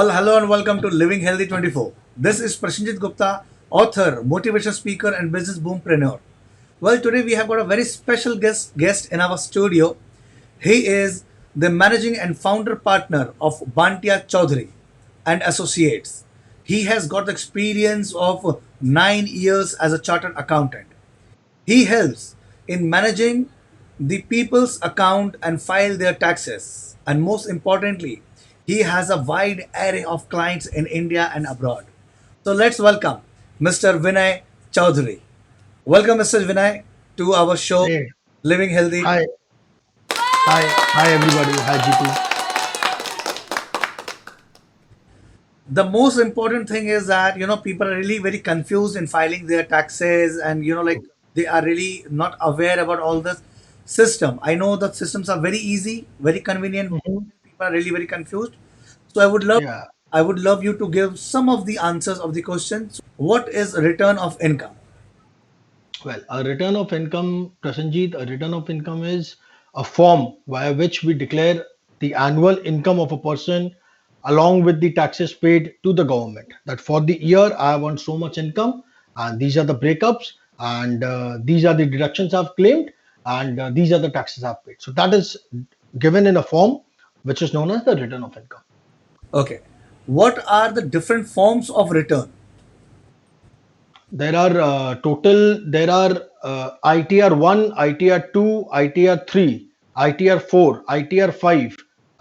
Well, hello and welcome to Living Healthy 24. This is Prashanjit Gupta, author, motivation speaker, and business boompreneur. Well, today we have got a very special guest in our studio. He is the managing and founder partner of Bantia Chaudhary and Associates. He has got the experience of 9 years as a chartered accountant. He helps in managing the people's account and file their taxes. And most importantly, he has a wide array of clients in India and abroad. So let's welcome Mr. Vinay Chaudhary. Welcome, Mr. Vinay, to our show, Hey, Living Healthy. hi, hi everybody. Hi GP. The most important thing is that people are really very confused in filing their taxes, and like they are really not aware about all this system. I know that systems are very easy, very convenient, but Mhm. people are really very confused. So Yeah. I would love you to give some of the answers of the questions. What is return of income? Well, a return of income, Prasanjit, a return of income is a form via which we declare the annual income of a person along with the taxes paid to the government. That for the year I have earned so much income, and these are the breakups, and these are the deductions I've claimed, and these are the taxes I've paid. So that is given in a form which is known as the return of income. Okay. What are the different forms of return? There are there are ITR 1, ITR 2, ITR 3, ITR 4, ITR 5,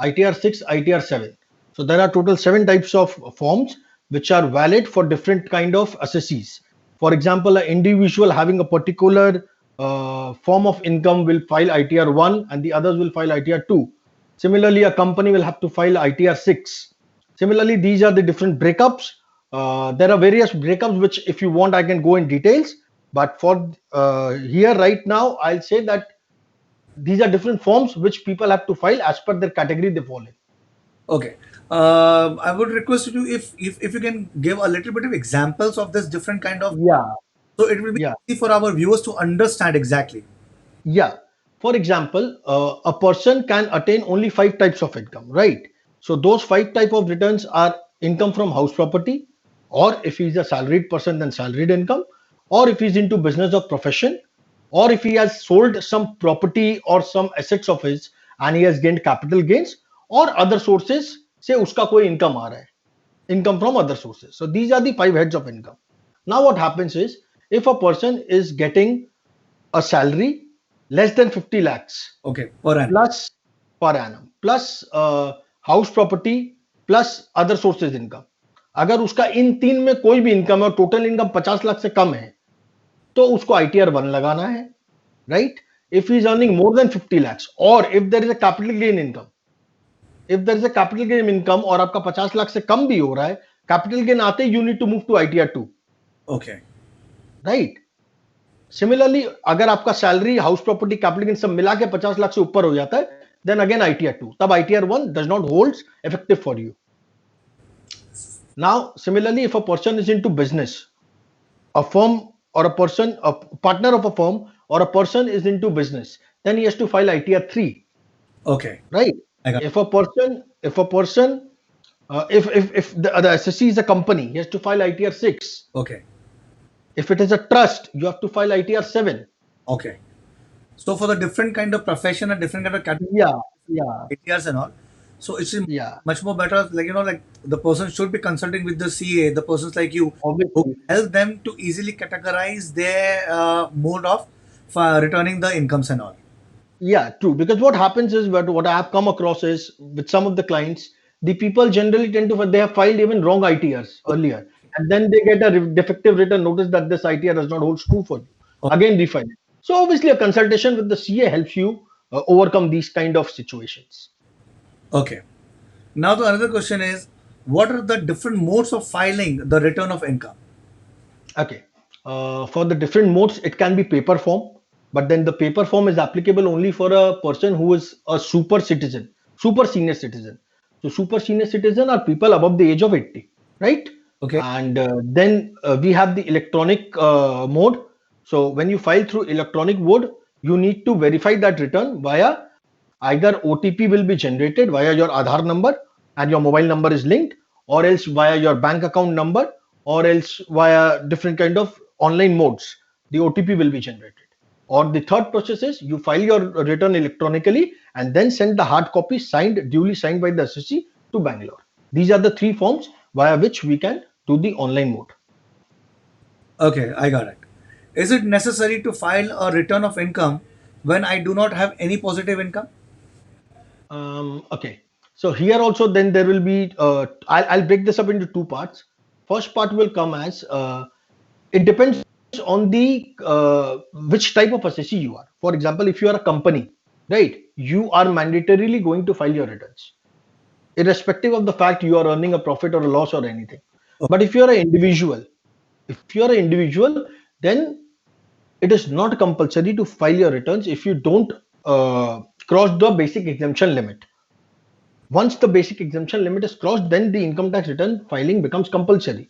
ITR 6, ITR 7. So there are total 7 types of forms which are valid for different kind of assessees. For example, an individual having a particular form of income will file ITR 1 and the others will file ITR 2. Similarly, a company will have to file ITR 6. Similarly, these are the different breakups. There are various breakups which, if you want, I can go in details. But for here right now, I'll say that these are different forms which people have to file as per their category they fall in. Okay. I would request you to, if you can give a little bit of examples of this different kind of, Yeah, so it will be yeah, easy for our viewers to understand exactly. yeah. For example, a person can attain only 5 types of income, right? So those 5 type of returns are income from house property, or if he's a salaried person, then salaried income, or if he's into business or profession, or if he has sold some property or some assets of his and he has gained capital gains, or other sources, say uska koi income aa raha hai, income from other sources. So these are the 5 heads of income. Now what happens is, if a person is getting a salary less than 50 lakhs Okay, per annum. plus per annum plus house property plus other sources income, अगर उसका इन तीन में कोई भी income है और total income 50 lakh से कम है तो उसको आईटीआर 1 लगाना है, right? If he is earning more than 50 lakhs और if there is a capital gain income, if there is a capital gain income और आपका 50 लाख से कम भी हो रहा है, कैपिटल गेन आते you need to move to ITR 2, Okay. Right? Similarly अगर आपका salary house property capital gain सब मिला के 50 लाख से ऊपर हो जाता है, देन अगेन आईटीआर 2, तब ITR 1 does not holds effective for you. Now similarly, if a person is into business, a firm or a person, a partner of a firm or a person is into business, then he has to file ITR 3, Okay. right? I got. If the SSC is a company, he has to file ITR 6. Okay. If it is a trust, you have to file ITR 7. Okay. So for the different kind of profession and different kind of category Yeah, yeah, ATRs and all, so it's yeah. much more better. Like like the person should be consulting with the CA, the persons like you, who Obviously, help them to easily categorize their mode of returning the incomes and all. yeah, true. Because what happens is, what I have come across is with some of the clients, the people generally tend to, they have filed even wrong ITRs earlier, and then they get a defective return notice that this ITR does not hold true for you. Okay. Again, refile it. So obviously, a consultation with the CA helps you overcome these kind of situations. Okay. Now the another question is, what are the different modes of filing the return of income? Okay. For the different modes, it can be paper form, but then the paper form is applicable only for a person who is a super citizen, super senior citizen. So super senior citizen are people above the age of 80, right? Okay. And then we have the electronic mode. So when you file through electronic mode, you need to verify that return via either OTP will be generated via your Aadhaar number and your mobile number is linked, or else via your bank account number, or else via different kind of online modes. The OTP will be generated. Or the third process is you file your return electronically and then send the hard copy duly signed by the SSC to Bangalore. These are the three forms via which we can do the online mode. Okay, I got it. Is it necessary to file a return of income when I do not have any positive income? Okay. So here also then there will be, I'll break this up into two parts. First part will come as, it depends on the which type of assessee you are. For example, if you are a company, right, you are mandatorily going to file your returns, irrespective of the fact you are earning a profit or a loss or anything. But if you are an individual, then it is not compulsory to file your returns if you don't cross the basic exemption limit. Once the basic exemption limit is crossed, then the income tax return filing becomes compulsory.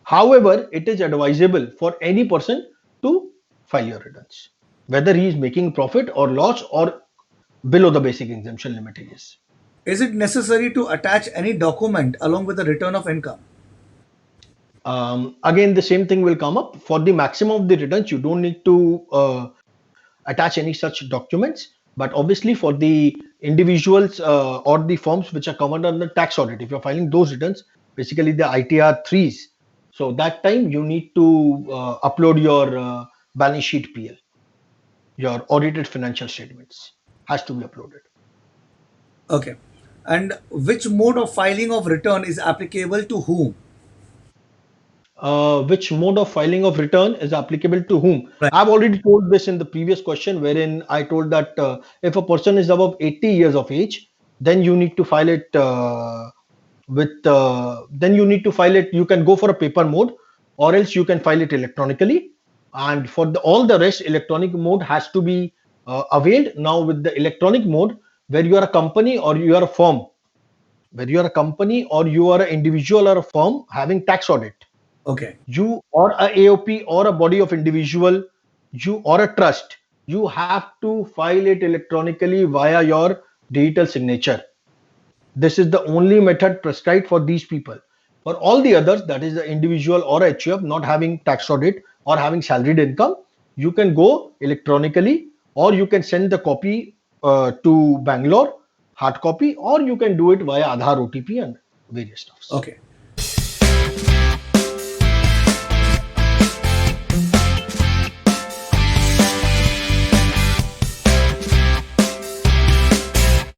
However, it is advisable for any person to file your returns, whether he is making profit or loss or below the basic exemption limit he is. Is it necessary to attach any document along with the return of income? Again, the same thing will come up. For the maximum of the returns, you don't need to attach any such documents. But obviously, for the individuals or the firms which are covered under tax audit, if you're filing those returns, basically the ITR 3s, so that time you need to upload your balance sheet PL, your audited financial statements has to be uploaded. Okay. And which mode of filing of return is applicable to whom? Which mode of filing of return is applicable to whom? Right. I've already told this in the previous question, wherein I told that if a person is above 80 years of age, then you need to file it then you need to file it. You can go for a paper mode, or else you can file it electronically. And for all the rest, electronic mode has to be availed. Now, with the electronic mode, where you are a company or you are a firm, where you are a company or you are an individual or a firm having tax audit, Okay. you or a AOP or a body of individual, you or a trust, you have to file it electronically via your digital signature. This is the only method prescribed for these people. For all the others, that is the individual or HUF not having tax audit or having salaried income, you can go electronically, or you can send the copy to Bangalore, hard copy, or you can do it via Aadhaar OTP and various stuffs. Okay.